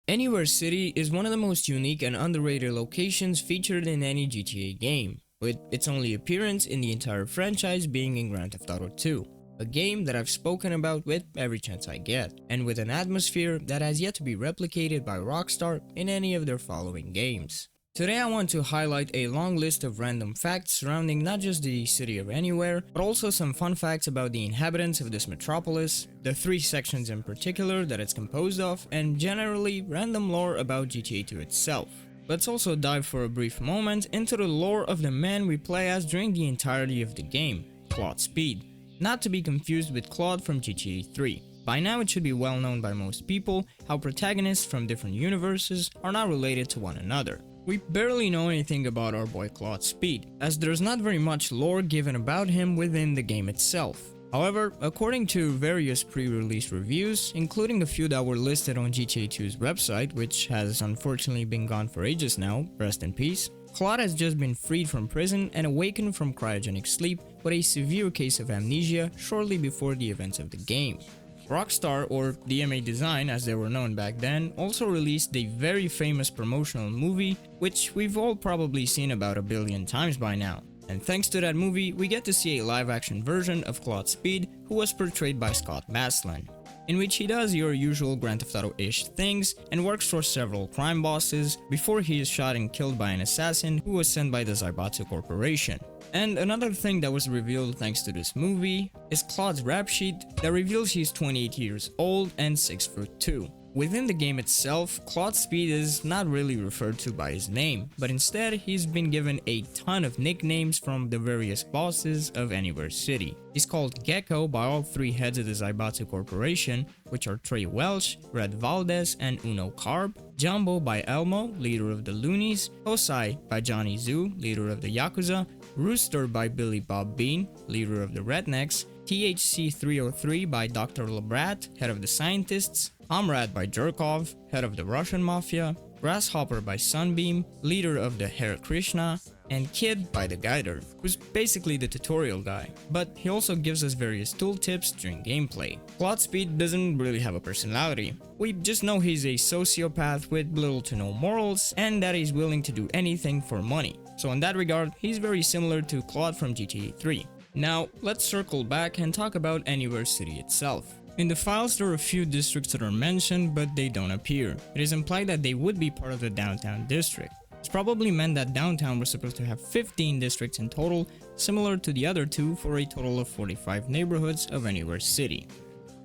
Anywhere City is one of the most unique and underrated locations featured in any GTA game, with its only appearance in the entire franchise being in Grand Theft Auto 2, a game that I've spoken about with every chance I get, and with an atmosphere that has yet to be replicated by Rockstar in any of their following games. Today I want to highlight a long list of random facts surrounding not just the city of Anywhere, but also some fun facts about the inhabitants of this metropolis, the 3 sections in particular that it's composed of, and generally random lore about GTA 2 itself. Let's also dive for a brief moment into the lore of the man we play as during the entirety of the game, Claude Speed, not to be confused with Claude from GTA 3. By now it should be well known by most people how protagonists from different universes are not related to one another. We barely know anything about our boy Claude Speed, as there's not very much lore given about him within the game itself. However, according to various pre-release reviews, including a few that were listed on GTA 2's website, which has unfortunately been gone for ages now, rest in peace, Claude has just been freed from prison and awakened from cryogenic sleep with a severe case of amnesia shortly before the events of the game. Rockstar, or DMA Design as they were known back then, also released a very famous promotional movie which we've all probably seen about a billion times by now. And thanks to that movie, we get to see a live-action version of Claude Speed who was portrayed by Scott Maslin, in which he does your usual Grand Theft Auto-ish things and works for several crime bosses before he is shot and killed by an assassin who was sent by the Zaibatsu Corporation. And another thing that was revealed thanks to this movie is Claude's rap sheet that reveals he's 28 years old and 6'2". Within the game itself, Claude Speed is not really referred to by his name, but instead he's been given a ton of nicknames from the various bosses of Anywhere City. He's called Gecko by all 3 heads of the Zaibatsu Corporation, which are Trey Welch, Red Valdez, and Uno Carb, Jumbo by Elmo, leader of the Loonies, Hosai by Johnny Zoo, leader of the Yakuza, Rooster by Billy Bob Bean, leader of the Rednecks, THC 303 by Dr. Labrat, head of the Scientists, Comrade by Jerkov, head of the Russian Mafia, Grasshopper by Sunbeam, leader of the Hare Krishna, and Kid by the Guider, who's basically the tutorial guy, but he also gives us various tooltips during gameplay. Claude Speed doesn't really have a personality. We just know he's a sociopath with little to no morals and that he's willing to do anything for money. So in that regard, he's very similar to Claude from GTA 3. Now, let's circle back and talk about Anywhere City itself. In the files, there are a few districts that are mentioned, but they don't appear. It is implied that they would be part of the downtown district. It's probably meant that downtown was supposed to have 15 districts in total, similar to the other 2 for a total of 45 neighborhoods of Anywhere City.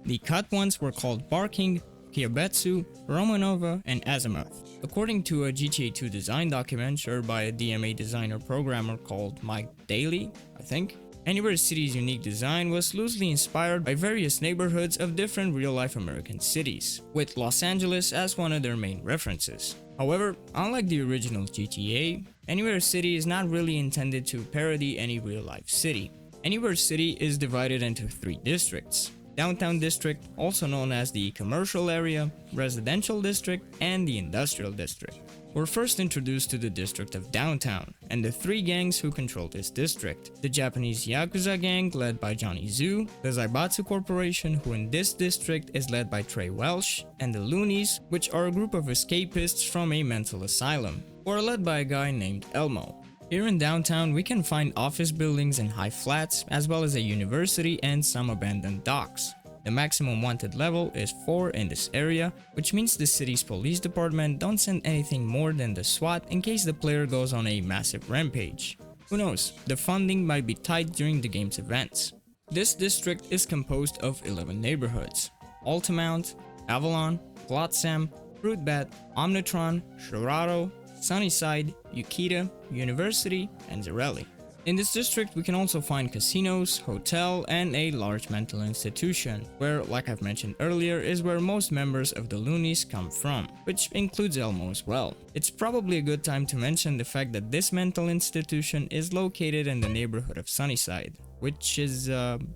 The cut ones were called Barking, Zaibatsu, Romanova, and Azimuth. According to a GTA 2 design document shared by a DMA designer programmer called Mike Daly, I think, Anywhere City's unique design was loosely inspired by various neighborhoods of different real-life American cities, with Los Angeles as one of their main references. However, unlike the original GTA, Anywhere City is not really intended to parody any real-life city. Anywhere City is divided into 3 districts: Downtown District, also known as the Commercial Area, Residential District, and the Industrial District. We're first introduced to the district of Downtown, and the 3 gangs who control this district. The Japanese Yakuza gang, led by Johnny Zoo, the Zaibatsu Corporation, who in this district is led by Trey Welsh, and the Loonies, which are a group of escapists from a mental asylum, who are led by a guy named Elmo. Here in downtown, we can find office buildings and high flats, as well as a university and some abandoned docks. The maximum wanted level is 4 in this area, which means the city's police department don't send anything more than the SWAT in case the player goes on a massive rampage. Who knows, the funding might be tight during the game's events. This district is composed of 11 neighborhoods: Altamount, Avalon, Flotsam, Fruitbat, Omnitron, Shirado, Sunnyside, Ukiah, University, and Zarelli. In this district, we can also find casinos, hotel, and a large mental institution, where, like I've mentioned earlier, is where most members of the Loonies come from, which includes Elmo as well. It's probably a good time to mention the fact that this mental institution is located in the neighborhood of Sunnyside, which is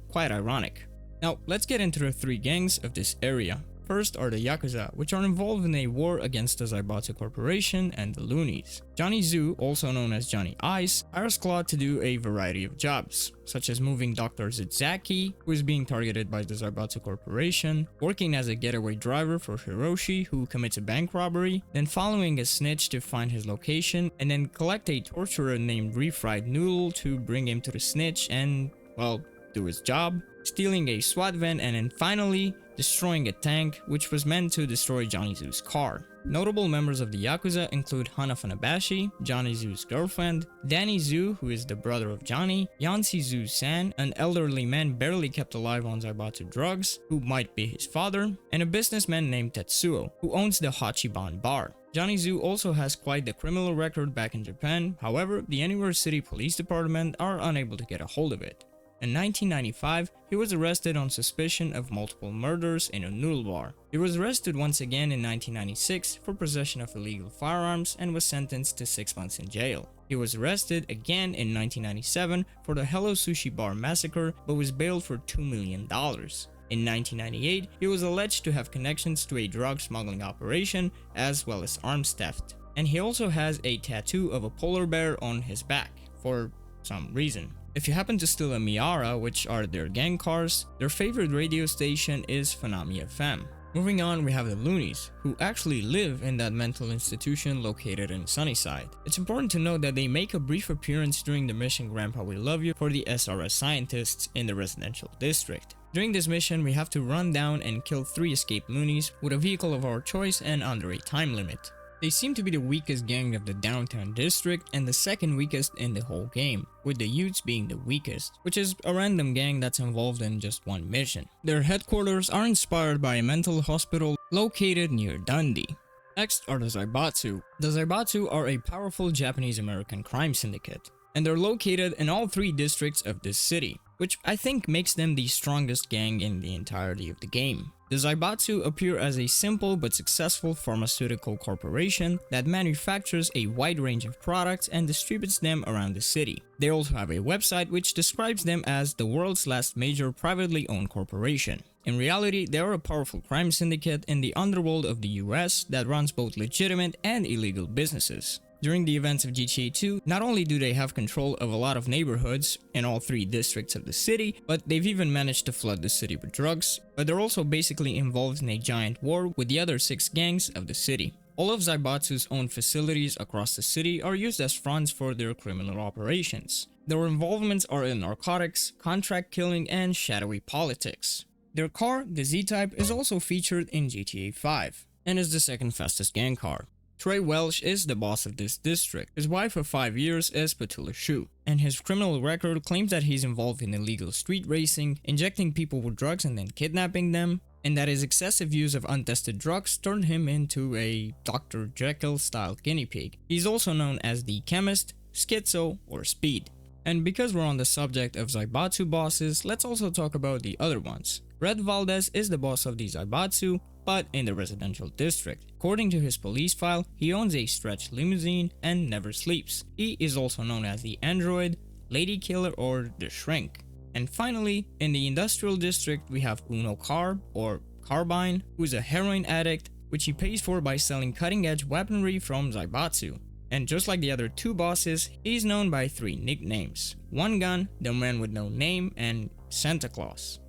quite ironic. Now, let's get into the 3 gangs of this area. First are the Yakuza, which are involved in a war against the Zaibatsu Corporation and the Loonies. Johnny Zoo, also known as Johnny Ice, hires Claude to do a variety of jobs, such as moving Dr. Zizaki, who is being targeted by the Zaibatsu Corporation, working as a getaway driver for Hiroshi, who commits a bank robbery, then following a snitch to find his location, and then collect a torturer named Refried Noodle to bring him to the snitch and, well, do his job, stealing a SWAT van, and then finally destroying a tank which was meant to destroy Johnny Zoo's car. Notable members of the Yakuza include Hana Funabashi, Johnny Zoo's girlfriend, Danny Zoo, who is the brother of Johnny, Yancy Zoo-san, an elderly man barely kept alive on Zaibatsu drugs, who might be his father, and a businessman named Tetsuo, who owns the Hachiban bar. Johnny Zoo also has quite the criminal record back in Japan, however, the Anywhere City Police Department are unable to get a hold of it. In 1995, he was arrested on suspicion of multiple murders in a noodle bar. He was arrested once again in 1996 for possession of illegal firearms and was sentenced to 6 months in jail. He was arrested again in 1997 for the Hello Sushi Bar massacre but was bailed for $2 million. In 1998, he was alleged to have connections to a drug smuggling operation as well as arms theft. And he also has a tattoo of a polar bear on his back for some reason. If you happen to steal a Miara, which are their gang cars, their favorite radio station is Fanami FM. Moving on, we have the Loonies, who actually live in that mental institution located in Sunnyside. It's important to note that they make a brief appearance during the mission Grandpa We Love You for the SRS scientists in the residential district. During this mission, we have to run down and kill 3 escaped Loonies with a vehicle of our choice and under a time limit. They seem to be the weakest gang of the downtown district and the second weakest in the whole game, with the Utes being the weakest, which is a random gang that's involved in just one mission. Their headquarters are inspired by a mental hospital located near Dundee. Next are the Zaibatsu. The Zaibatsu are a powerful Japanese-American crime syndicate, and they're located in all 3 districts of this city, which I think makes them the strongest gang in the entirety of the game. The Zaibatsu appear as a simple but successful pharmaceutical corporation that manufactures a wide range of products and distributes them around the city. They also have a website which describes them as the world's last major privately owned corporation. In reality, they are a powerful crime syndicate in the underworld of the US that runs both legitimate and illegal businesses. During the events of GTA 2, not only do they have control of a lot of neighborhoods in all 3 districts of the city, but they've even managed to flood the city with drugs, but they're also basically involved in a giant war with the other 6 gangs of the city. All of Zaibatsu's own facilities across the city are used as fronts for their criminal operations. Their involvements are in narcotics, contract killing, and shadowy politics. Their car, the Z-Type, is also featured in GTA 5, and is the second fastest gang car. Trey Welsh is the boss of this district. His wife of 5 years is Petula Shu, and his criminal record claims that he's involved in illegal street racing, injecting people with drugs and then kidnapping them, and that his excessive use of untested drugs turned him into a Dr. Jekyll style guinea pig. He's also known as the Chemist, Schizo, or Speed. And because we're on the subject of Zaibatsu bosses, let's also talk about the other ones. Red Valdez is the boss of the Zaibatsu, but in the residential district. According to his police file, he owns a stretch limousine and never sleeps. He is also known as the Android, Lady Killer, or the Shrink. And finally, in the industrial district, we have Uno Carb, or Carbine, who is a heroin addict, which he pays for by selling cutting-edge weaponry from Zaibatsu. And just like the other 2 bosses, he's known by 3 nicknames: One Gun, the Man with No Name, and Santa Claus.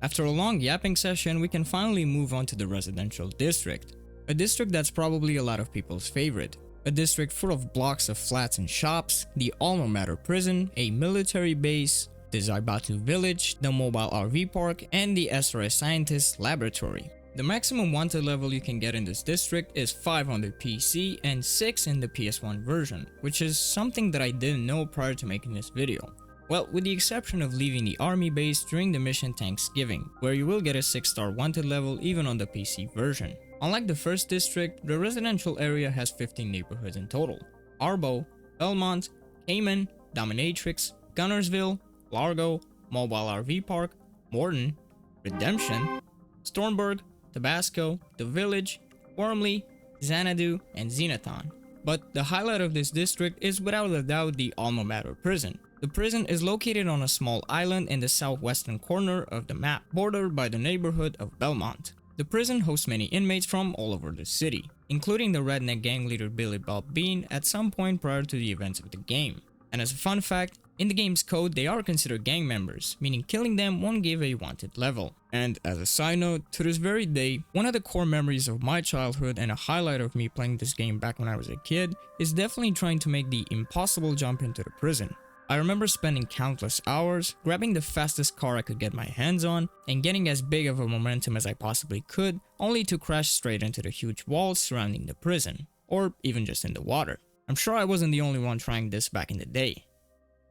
After a long yapping session, we can finally move on to the residential district. A district that's probably a lot of people's favorite. A district full of blocks of flats and shops, the Alma Mater prison, a military base, the Zaibatsu village, the mobile RV park, and the SRS scientist laboratory. The maximum wanted level you can get in this district is 5 on the PC and 6 in the PS1 version, which is something that I didn't know prior to making this video. Well, with the exception of leaving the army base during the mission Thanksgiving, where you will get a 6-star wanted level even on the PC version. Unlike the first district, the residential area has 15 neighborhoods in total: Arbo, Belmont, Cayman, Dominatrix, Gunnersville, Largo, Mobile RV Park, Morton, Redemption, Stormberg, Tabasco, The Village, Wormley, Xanadu, and Xenathon. But the highlight of this district is without a doubt the Alma Mater prison. The prison is located on a small island in the southwestern corner of the map, bordered by the neighborhood of Belmont. The prison hosts many inmates from all over the city, including the redneck gang leader Billy Bob Bean at some point prior to the events of the game. And as a fun fact, in the game's code they are considered gang members, meaning killing them won't give a wanted level. And as a side note, to this very day, one of the core memories of my childhood and a highlight of me playing this game back when I was a kid is definitely trying to make the impossible jump into the prison. I remember spending countless hours, grabbing the fastest car I could get my hands on, and getting as big of a momentum as I possibly could, only to crash straight into the huge walls surrounding the prison, or even just in the water. I'm sure I wasn't the only one trying this back in the day,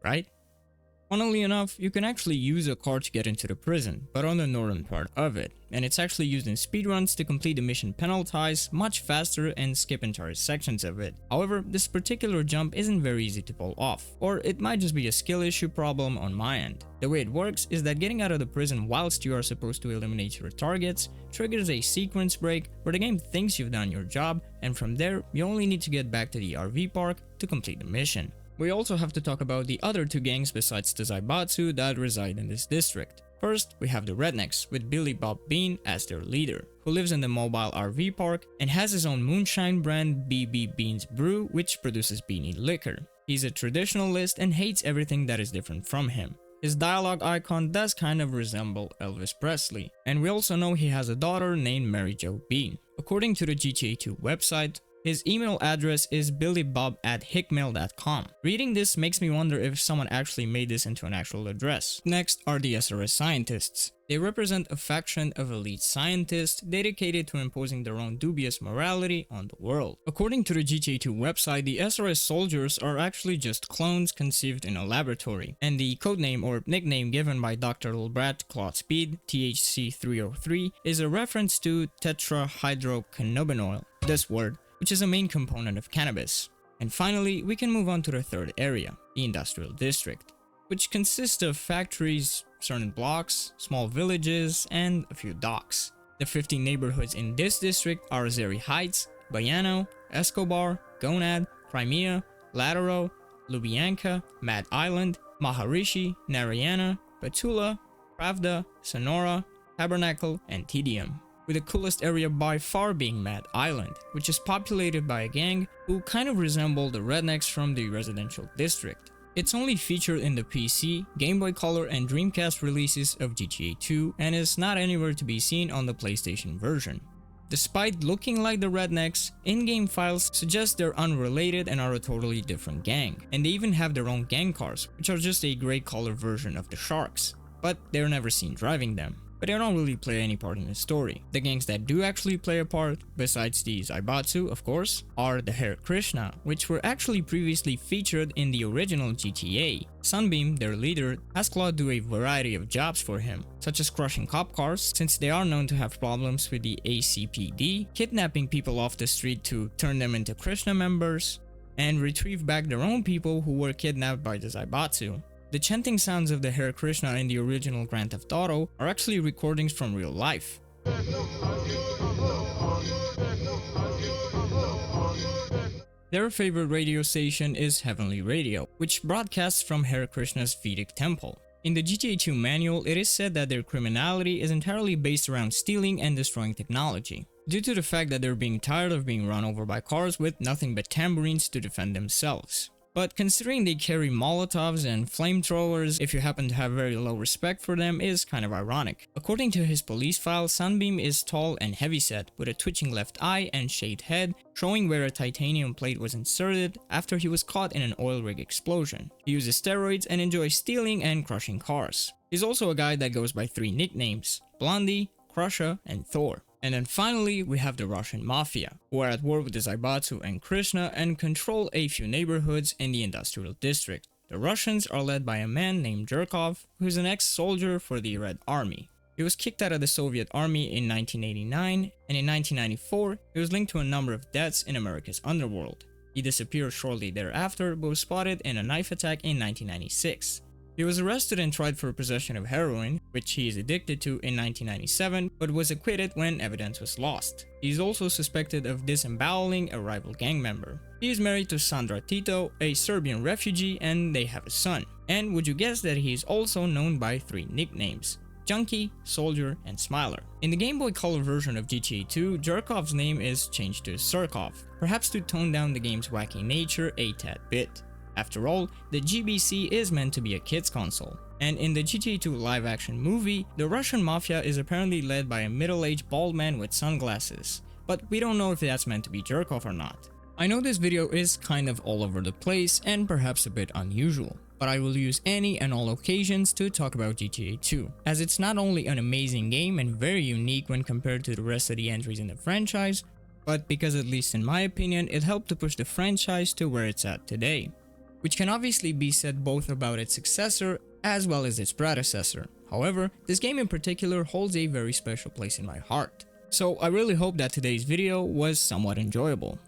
right? Funnily enough, you can actually use a car to get into the prison, but on the northern part of it, and it's actually used in speedruns to complete the mission penalties much faster and skip entire sections of it. However, this particular jump isn't very easy to pull off, or it might just be a skill issue problem on my end. The way it works is that getting out of the prison whilst you are supposed to eliminate your targets triggers a sequence break where the game thinks you've done your job, and from there, you only need to get back to the RV park to complete the mission. We also have to talk about the other two gangs besides the Zaibatsu that reside in this district. First, we have the Rednecks, with Billy Bob Bean as their leader, who lives in the mobile RV park and has his own moonshine brand BB Beans Brew, which produces beanie liquor. He's a traditionalist and hates everything that is different from him. His dialogue icon does kind of resemble Elvis Presley, and we also know he has a daughter named Mary Jo Bean. According to the GTA 2 website, his email address is billybob@hickmail.com. Reading this makes me wonder if someone actually made this into an actual address. Next are the SRS scientists. They represent a faction of elite scientists dedicated to imposing their own dubious morality on the world. According to the GTA 2 website, the SRS soldiers are actually just clones conceived in a laboratory, and the codename or nickname given by Dr. Lilbrat Claude Speed, THC-303, is a reference to tetrahydrocannabinol, this word, which is a main component of cannabis. And finally, we can move on to the third area, the industrial district, which consists of factories, certain blocks, small villages, and a few docks. The 15 neighborhoods in this district are Zeri Heights, Bayano, Escobar, Gonad, Crimea, Latero, Lubyanka, Mad Island, Maharishi, Narayana, Petula, Pravda, Sonora, Tabernacle, and Tedium, with the coolest area by far being Mad Island, which is populated by a gang who kind of resemble the rednecks from the residential district. It's only featured in the PC, Game Boy Color, and Dreamcast releases of GTA 2 and is not anywhere to be seen on the PlayStation version. Despite looking like the rednecks, in-game files suggest they're unrelated and are a totally different gang, and they even have their own gang cars, which are just a grey color version of the Sharks, but they're never seen driving them. But they don't really play any part in the story. The gangs that do actually play a part, besides the Zaibatsu of course, are the Hare Krishna, which were actually previously featured in the original GTA. Sunbeam, their leader, has Claude do a variety of jobs for him, such as crushing cop cars, since they are known to have problems with the ACPD, kidnapping people off the street to turn them into Krishna members, and retrieve back their own people who were kidnapped by the Zaibatsu. The chanting sounds of the Hare Krishna in the original Grand Theft Auto are actually recordings from real life. Their favorite radio station is Heavenly Radio, which broadcasts from Hare Krishna's Vedic temple. In the GTA 2 manual, it is said that their criminality is entirely based around stealing and destroying technology, due to the fact that they're being tired of being run over by cars with nothing but tambourines to defend themselves. But considering they carry Molotovs and flamethrowers, if you happen to have very low respect for them, is kind of ironic. According to his police file, Sunbeam is tall and heavyset, with a twitching left eye and shaved head, showing where a titanium plate was inserted after he was caught in an oil rig explosion. He uses steroids and enjoys stealing and crushing cars. He's also a guy that goes by 3 nicknames: Blondie, Crusher, and Thor. And then finally, we have the Russian Mafia, who are at war with the Zaibatsu and Krishna and control a few neighborhoods in the industrial district. The Russians are led by a man named Zhirkov, who is an ex-soldier for the Red Army. He was kicked out of the Soviet Army in 1989, and in 1994, he was linked to a number of deaths in America's underworld. He disappeared shortly thereafter, but was spotted in a knife attack in 1996. He was arrested and tried for possession of heroin, which he is addicted to, in 1997, but was acquitted when evidence was lost. He is also suspected of disemboweling a rival gang member. He is married to Sandra Tito, a Serbian refugee, and they have a son. And would you guess that he is also known by 3 nicknames? Junkie, Soldier, and Smiler. In the Game Boy Color version of GTA 2, Jerkov's name is changed to Surkov, perhaps to tone down the game's wacky nature a tad bit. After all, the GBC is meant to be a kid's console. And in the GTA 2 live-action movie, the Russian mafia is apparently led by a middle-aged bald man with sunglasses, but we don't know if that's meant to be Jerkov or not. I know this video is kind of all over the place and perhaps a bit unusual, but I will use any and all occasions to talk about GTA 2, as it's not only an amazing game and very unique when compared to the rest of the entries in the franchise, but because, at least in my opinion, it helped to push the franchise to where it's at today, which can obviously be said both about its successor as well as its predecessor. However, this game in particular holds a very special place in my heart. So I really hope that today's video was somewhat enjoyable.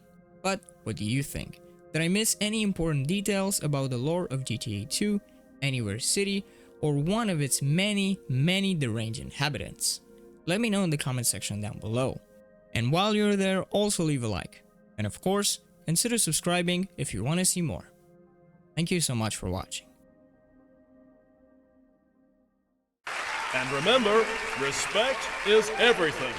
But what do you think? Did I miss any important details about the lore of GTA 2, Anywhere City, or one of its many deranged inhabitants? Let me know in the comment section down below. And while you're there, also leave a like. And of course, consider subscribing if you want to see more. Thank you so much for watching. And remember, respect is everything.